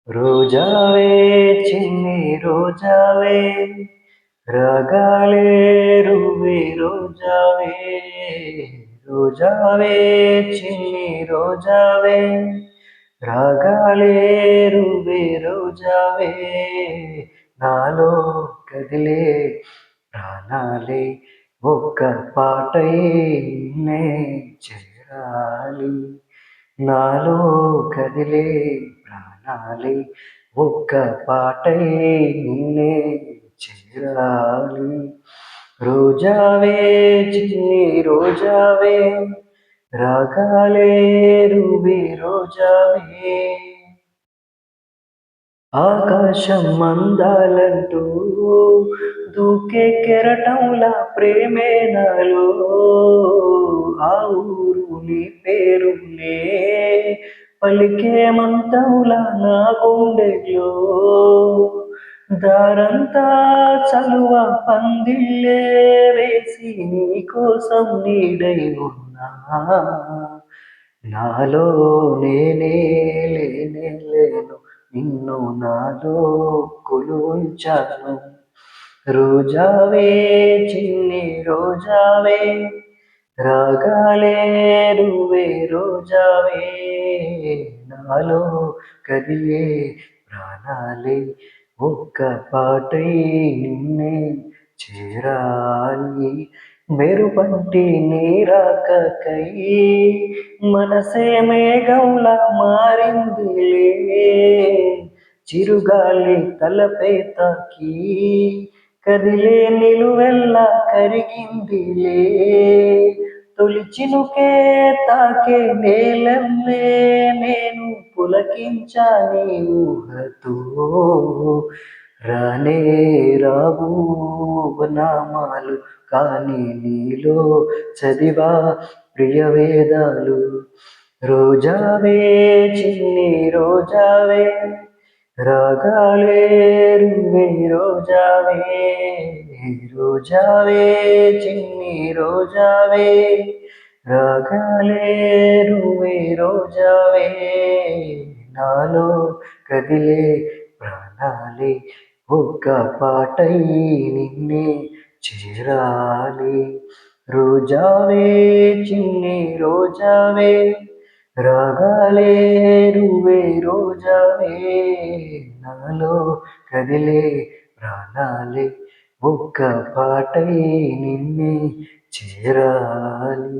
రోజావే చిన్ని రోజావే రాగాలే రువ్వే రోజావే రోజావే చిన్ని రోజావే రాగాలే రువ్వే రోజావే నాలో కదిలే ప్రాణాలే ఒక్క పాటై నే చేరాలి నాలో కదిలే ప్రాణాలే ఒక్క పాటై నిన్నే చేరాలి రోజావే చిన్ని రోజావే రాగాలే రువి రోజావే ఆకాశం మందాలంటూ దూకే కెరటంలా ప్రేమే నాలో ఆ ఊరు నీ పేరులే పలికే మంత్రములా నా గుండెలో దారంతా చలువ పందిళ్ళే వేసి నీ కోసం నీడై ఉన్నా నాలో నేనే లేనే లేను నిన్ను నాలో కొలువుంచాను రోజావే చిన్ని రోజావే రాగాలే నువ్వే రోజావే నాలో కదిలే ప్రాణాలే ఒక్క పాటై నిన్నే చేరాలి మెరుపంటి నీరాకకై మనసే మేఘంలా మారిందిలే చిరుగాలి తలపై తాకి కదిలే నిలువెల్లా కరిగిందిలే తొలి చినుకే తాకే నేలల్లే నేను పులకించా నీ ఊహతో రానే రావు నామాలు కానీ నీలో చదివా ప్రియ వేదాలు రోజావే చిన్ని రోజావే రాగాలే రువే రోజావే రోజావే చిన్ని రోజావే రాగాలే రువే రోజావే నాలో కదిలే ప్రాణాలే ఒక్క పాటై నిన్నే చేరాలి రోజావే చిన్ని రోజావే రాగాలే రువే రోజావే నాలో కదిలే ప్రాణాలే ఒక్క పాటై నిన్నే చేరాలి